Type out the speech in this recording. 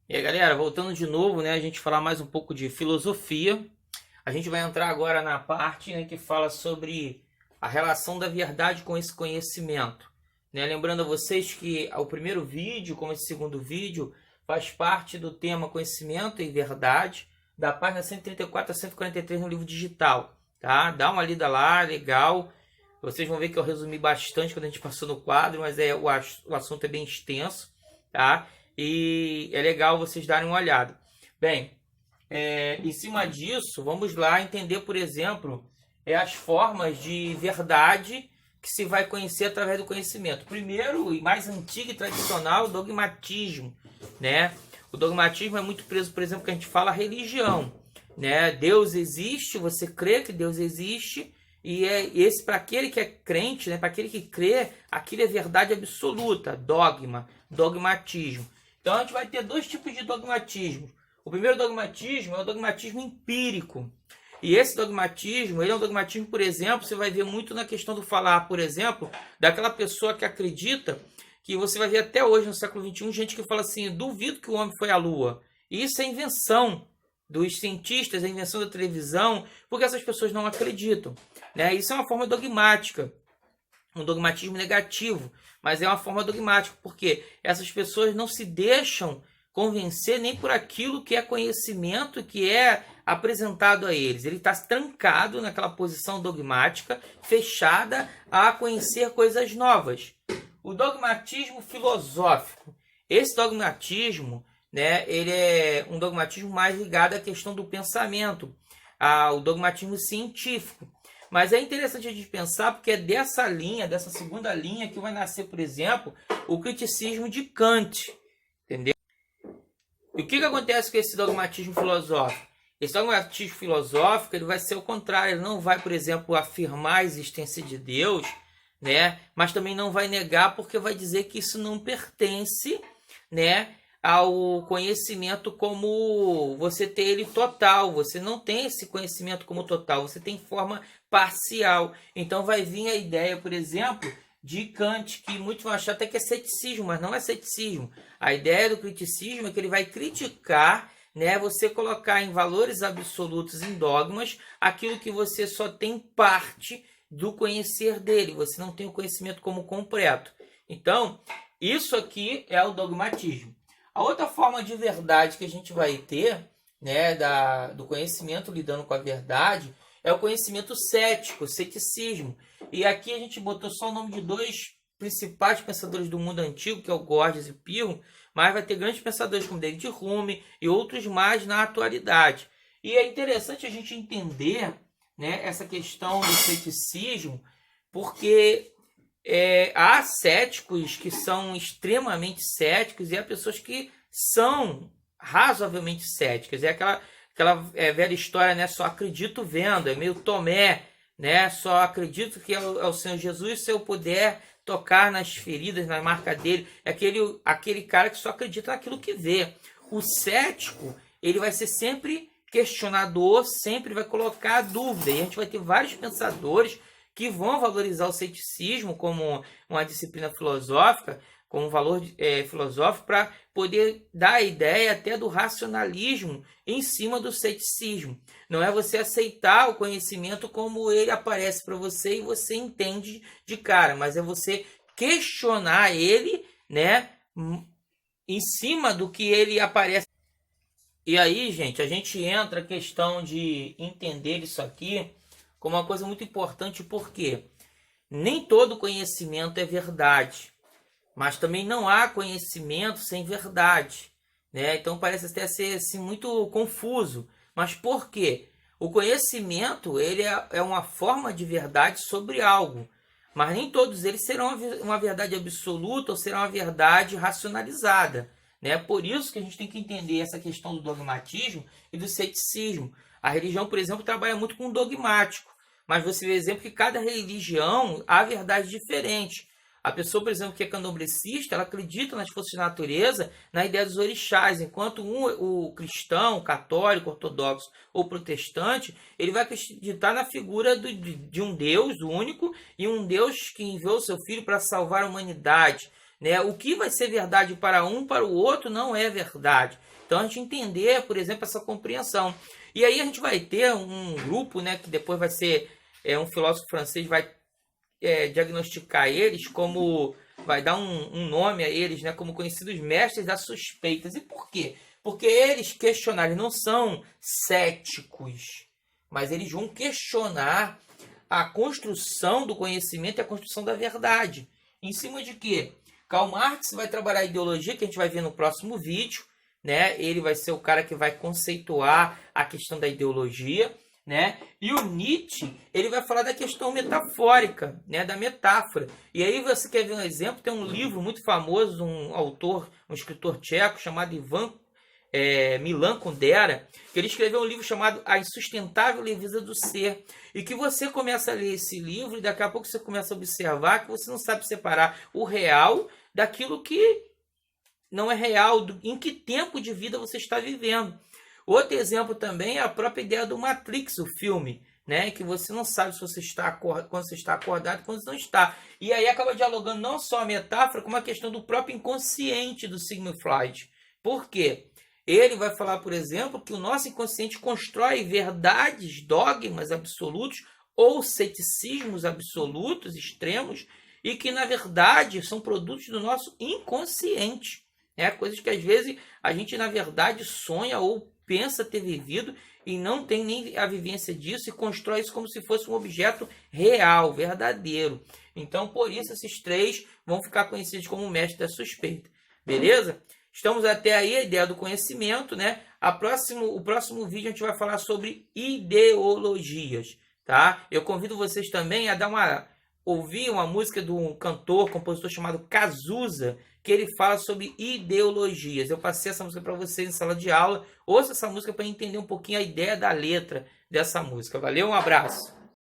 E aí, galera, voltando de novo, né, a gente falar mais um pouco de filosofia. A gente vai entrar agora na parte, né, que fala sobre a relação da verdade com esse conhecimento. Né? Lembrando a vocês que o primeiro vídeo, como esse segundo vídeo, faz parte do tema conhecimento e verdade, da página 134 a 143 no livro digital. Tá? Dá uma lida lá, legal. Vocês vão ver que eu resumi bastante quando a gente passou no quadro, mas o assunto é bem extenso. Tá? E é legal vocês darem uma olhada. Bem, em cima disso, vamos lá entender, por exemplo, as formas de verdade que se vai conhecer através do conhecimento. Primeiro, e mais antigo e tradicional, o dogmatismo, né? O dogmatismo é muito preso, por exemplo, que a gente fala a religião, né? Deus existe, você crê que Deus existe, e é esse para aquele que é crente, né? Para aquele que crê, aquilo é verdade absoluta, dogma, dogmatismo. Então a gente vai ter dois tipos de dogmatismo. O primeiro dogmatismo é o dogmatismo empírico. E esse dogmatismo, ele é um dogmatismo, por exemplo, você vai ver muito na questão do falar, por exemplo, daquela pessoa que acredita, que você vai ver até hoje no século XXI, gente que fala assim, duvido que o homem foi à Lua. E isso é invenção dos cientistas, é invenção da televisão, porque essas pessoas não acreditam. Né? Isso é uma forma dogmática, um dogmatismo negativo, mas é uma forma dogmática, porque essas pessoas não se deixam convencer nem por aquilo que é conhecimento que é apresentado a eles. Ele está trancado naquela posição dogmática, fechada a conhecer coisas novas. O dogmatismo filosófico. Esse dogmatismo, né, ele é um dogmatismo mais ligado à questão do pensamento, ao dogmatismo científico. Mas é interessante a gente pensar porque é dessa linha, dessa segunda linha, que vai nascer, por exemplo, o criticismo de Kant. Entendeu? E o que acontece com esse dogmatismo filosófico? Esse dogmatismo filosófico ele vai ser o contrário. Ele não vai, por exemplo, afirmar a existência de Deus, né? Mas também não vai negar porque vai dizer que isso não pertence, né, ao conhecimento como você ter ele total. Você não tem esse conhecimento como total, você tem forma parcial. Então vai vir a ideia, por exemplo, de Kant, que muitos vão achar até que é ceticismo, mas não é ceticismo. A ideia do criticismo é que ele vai criticar, né, você colocar em valores absolutos, em dogmas, aquilo que você só tem parte do conhecer dele, você não tem o conhecimento como completo. Então, isso aqui é o dogmatismo. A outra forma de verdade que a gente vai ter, né, do conhecimento lidando com a verdade, é o conhecimento cético, o ceticismo. E aqui a gente botou só o nome de dois principais pensadores do mundo antigo, que é o Gorgias e o Pirro, mas vai ter grandes pensadores como David Hume e outros mais na atualidade. E é interessante a gente entender, né, essa questão do ceticismo, porque há céticos que são extremamente céticos e há pessoas que são razoavelmente céticas. É aquela velha história, né? Só acredito vendo, é meio Tomé, né? Só acredito que é o Senhor Jesus se eu puder tocar nas feridas, na marca dele. É aquele cara que só acredita naquilo que vê. O cético, ele vai ser sempre questionador, sempre vai colocar dúvida. E a gente vai ter vários pensadores que vão valorizar o ceticismo como uma disciplina filosófica, como um valor filosófico, para poder dar a ideia até do racionalismo em cima do ceticismo. Não é você aceitar o conhecimento como ele aparece para você e você entende de cara, mas é você questionar ele, né, em cima do que ele aparece. E aí, gente, a gente entra a questão de entender isso aqui como uma coisa muito importante, porque nem todo conhecimento é verdade, mas também não há conhecimento sem verdade, né? Então parece até ser assim, muito confuso. Mas por quê? O conhecimento ele é uma forma de verdade sobre algo, mas nem todos eles serão uma verdade absoluta ou serão uma verdade racionalizada. Né? Por isso que a gente tem que entender essa questão do dogmatismo e do ceticismo. A religião, por exemplo, trabalha muito com o dogmático. Mas você vê exemplo que cada religião há verdade diferente. A pessoa, por exemplo, que é candomblessista, ela acredita nas forças da natureza, na ideia dos orixás, enquanto o cristão, católico, ortodoxo ou protestante, ele vai acreditar na figura de um Deus único e um Deus que enviou seu filho para salvar a humanidade. né? O que vai ser verdade para um, para o outro não é verdade. Então a gente entender, por exemplo, essa compreensão. E aí a gente vai ter um grupo, né, que depois vai ser um filósofo francês, vai diagnosticar eles como, vai dar um nome a eles, né, como conhecidos mestres das suspeitas. E por quê? Porque eles questionaram, eles não são céticos, mas eles vão questionar a construção do conhecimento e a construção da verdade. Em cima de quê? Karl Marx vai trabalhar a ideologia, que a gente vai ver no próximo vídeo, né? Ele vai ser o cara que vai conceituar a questão da ideologia, né? E o Nietzsche, ele vai falar da questão metafórica, né? Da metáfora. E aí você quer ver um exemplo? Tem um livro muito famoso de um autor, um escritor tcheco chamado Milan Kundera, que ele escreveu um livro chamado A Insustentável Leveza do Ser, e que você começa a ler esse livro e daqui a pouco você começa a observar que você não sabe separar o real daquilo que não é real, em que tempo de vida você está vivendo. Outro exemplo também é a própria ideia do Matrix, o filme, né? Que você não sabe se você está quando você está acordado e quando você não está. E aí acaba dialogando não só a metáfora, como a questão do próprio inconsciente do Sigmund Freud. Por quê? Ele vai falar, por exemplo, que o nosso inconsciente constrói verdades, dogmas absolutos ou ceticismos absolutos, extremos, e que, na verdade, são produtos do nosso inconsciente. Coisas que, às vezes, a gente, na verdade, sonha ou pensa ter vivido e não tem nem a vivência disso e constrói isso como se fosse um objeto real, verdadeiro. Então, por isso, esses três vão ficar conhecidos como mestre da suspeita. Beleza? Estamos até aí, a ideia do conhecimento, né? O próximo vídeo a gente vai falar sobre ideologias, tá? Eu convido vocês também a ouvir uma música de um cantor, compositor chamado Cazuza, que ele fala sobre ideologias. Eu passei essa música para vocês em sala de aula. Ouça essa música para entender um pouquinho a ideia da letra dessa música. Valeu, um abraço!